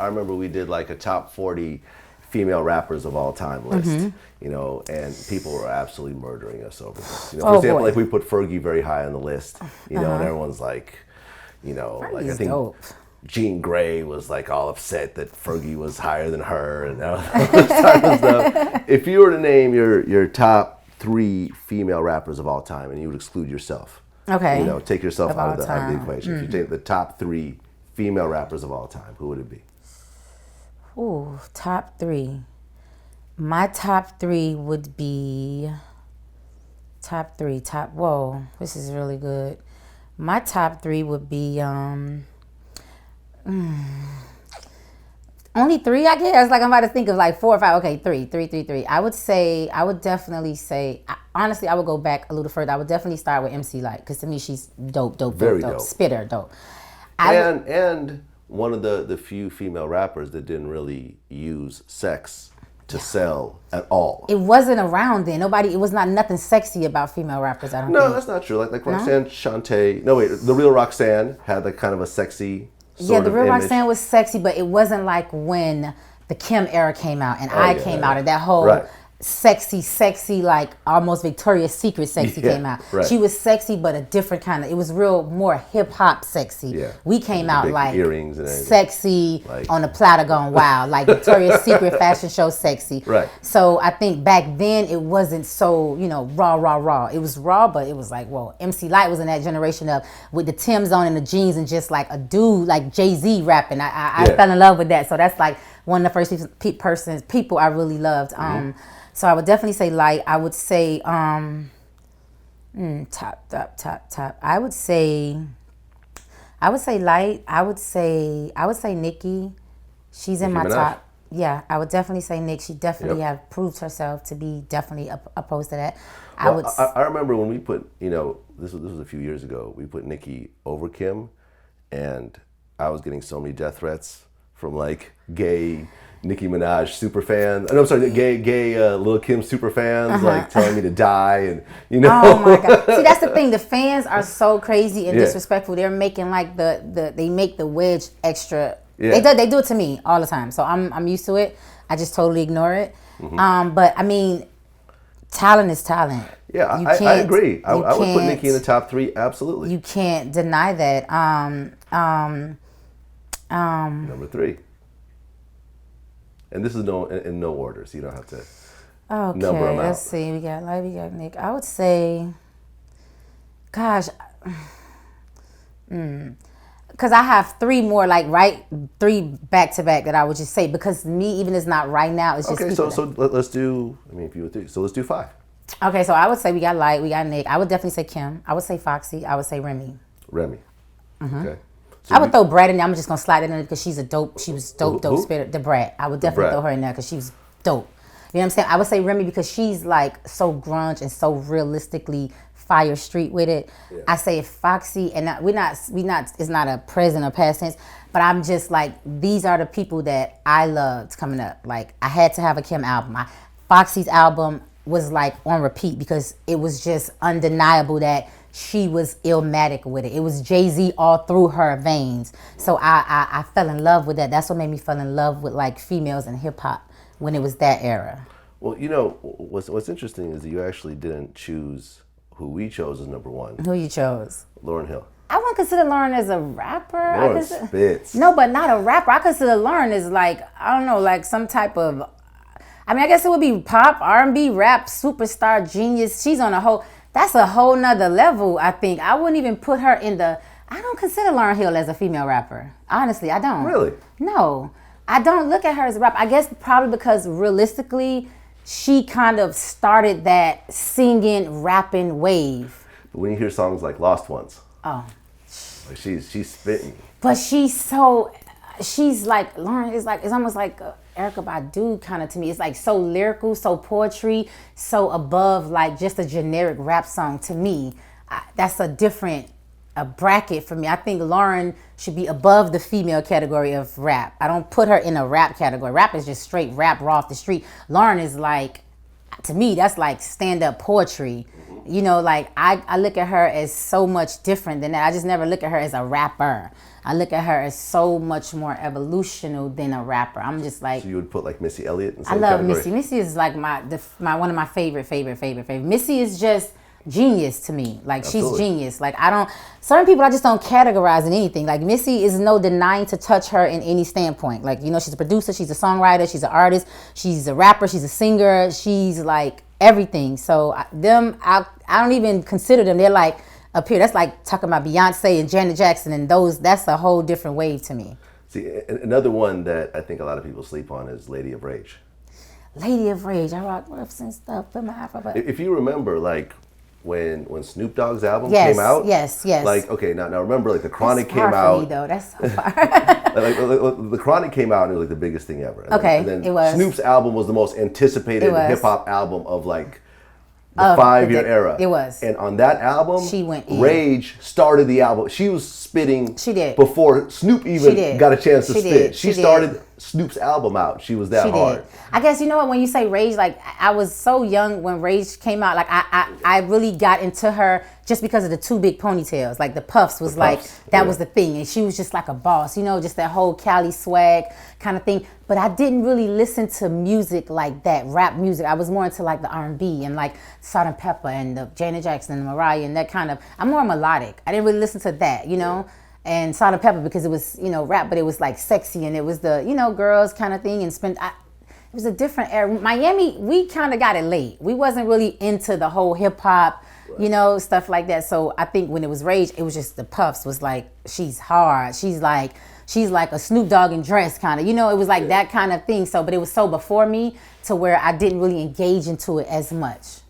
I remember we did like a top 40 female rappers of all time list, you know, and people were absolutely murdering us over this. You know, for example, like we put Fergie very high on the list, you know, and everyone's like, you know, Fergie's like I think dope. Jean Grey was like all upset that Fergie was higher than her and all this type of stuff. If you were to name your top 3 female rappers of all time, and you would exclude yourself, okay, you know, take yourself out of the equation. If you take the top 3 female rappers of all time, who would it be? Ooh, top 3. My top 3 would be whoa, this is really good. My top 3 would be only 3, I guess. Like I'm about to think of like 4 or 5. Okay, 3. I would definitely say, honestly, I would go back a little further. I would definitely start with MC Lyte, because to me she's dope. Very dope. Spitter, dope. And one of the few female rappers that didn't really use sex to sell at all. It wasn't around then. It was not nothing sexy about female rappers, I don't think. No, that's not true. Like Roxanne Shante. No, wait, the real Roxanne had like kind of a sexy sort the of real image. Roxanne was sexy, but it wasn't like when the Kim era came out and I came out, and that whole sexy, like almost Victoria's Secret sexy came out. Right. She was sexy, but a different kind of, it was real more hip hop sexy. Yeah. We came out like earrings and everything. Sexy, like, on the platter going wild, like Victoria's Secret fashion show sexy. Right. So I think back then it wasn't so, you know, raw. It was raw, but it was like, whoa, MC Lyte was in that generation of with the Timbs on and the jeans and just like a dude like Jay-Z rapping. I fell in love with that. So that's like one of the first people I really loved. So I would definitely say Lyte. I would say top. I would say Lyte. I would say Nicki. She's in my top. Yeah, I would definitely say Nick. She definitely have proved herself to be definitely opposed to that. I remember when we put, you know, this was a few years ago, we put Nicki over Kim, and I was getting so many death threats from like gay Nicki Minaj super fans. No, I'm sorry, gay Lil' Kim super fans, like telling me to die, and you know. Oh my God! See, that's the thing. The fans are so crazy and disrespectful. They're making like they make the wedge extra. Yeah. They do it to me all the time. So I'm used to it. I just totally ignore it. But I mean, talent is talent. Yeah, I agree. I would put Nicki in the top 3. Absolutely. You can't deny that. Number 3. And this is in no order, so you don't have to number them out. Let's see. We got Lyte, we got Nick. I would say, gosh, because I have 3 more, like 3 back to back that I would just say, because me, even it's not right now. It's just okay. So let's do. I mean, if you would 3, so let's do 5. Okay, so I would say we got Lyte, we got Nick. I would definitely say Kim. I would say Foxy. I would say Remy. Okay. So I would throw Brad in there. I'm just gonna slide it in there because she's dope spirit. The Brad. I would definitely throw her in there because she was dope. You know what I'm saying? I would say Remy because she's like so grunge and so realistically fire street with it. Yeah. I say Foxy, and we not. It's not a present or past tense, but I'm just like, these are the people that I loved coming up. Like I had to have a Kim album. Foxy's album was like on repeat because it was just undeniable that she was Illmatic with it. It was Jay-Z all through her veins. So I fell in love with that. That's what made me fall in love with like females and hip hop when it was that era. Well, you know, what's interesting is that you actually didn't choose who we chose as number 1. Who you chose? Lauryn Hill. I wouldn't consider Lauryn as a rapper. Lauryn spits. No, but not a rapper. I consider Lauryn as like, I don't know, like some type of, I mean, I guess it would be pop, R&B, rap, superstar, genius. She's on that's a whole nother level, I think. I wouldn't even put her I don't consider Lauryn Hill as a female rapper. Honestly, I don't. Really? No. I don't look at her as a rapper. I guess probably because realistically, she kind of started that singing, rapping wave. But when you hear songs like Lost Ones, like she's spitting. But she's like, Lauryn is like, it's almost like Erykah Badu kind of to me. It's like so lyrical, so poetry, so above like just a generic rap song to me. That's a different bracket for me. I think Lauryn should be above the female category of rap. I don't put her in a rap category. Rap is just straight rap raw off the street. Lauryn is like, to me, that's like stand-up poetry. You know, like I look at her as so much different than that. I just never look at her as a rapper. I look at her as so much more evolutional than a rapper. I'm just like, so you would put like Missy Elliott in the I same love category? Missy. Missy is like my one of my favorite. Missy is just genius to me. Like Absolutely. she's genius. Like certain people I just don't categorize in anything. Like Missy is no denying to touch her in any standpoint. Like, you know, she's a producer, she's a songwriter, she's an artist, she's a rapper, she's a singer, she's like everything. So I don't even consider them. They're like up here. That's like talking about Beyonce and Janet Jackson and those. That's a whole different wave to me. See, another one that I think a lot of people sleep on is Lady of Rage. Lady of Rage. I rock riffs and stuff in my Afro. If you remember, like when Snoop Dogg's album came out, yes. Like, okay, now remember, like the Chronic That's came far out. for me, though. That's so far. like the Chronic came out and it was like the biggest thing ever. And then it was. Snoop's album was the most anticipated It was. hip hop album of like the 5-year era. It was. And on that album, She went in. Rage started the album. She was spitting. She did. Before Snoop even got a chance to She spit. did. She She started did. Snoop's album out. She was that hard. I guess, you know what, when you say Rage, like I was so young when Rage came out. Like I really got into her just because of the two big ponytails. Like the puffs was like, that was the thing. And she was just like a boss, you know, just that whole Cali swag kind of thing. But I didn't really listen to music like that, rap music. I was more into like the R&B and like Salt and Pepper and the Janet Jackson and Mariah and that kind of, I'm more melodic. I didn't really listen to that, you know. And Salt and Pepper because it was, you know, rap, but it was like sexy and it was the, you know, girls kind of thing. And it was a different era. Miami, we kind of got it late. We wasn't really into the whole hip hop, you know, stuff like that. So I think when it was Rage, it was just the Puffs was like, she's hard. She's like a Snoop Dogg in dress kind of, you know, it was like that kind of thing. So, but it was so before me to where I didn't really engage into it as much.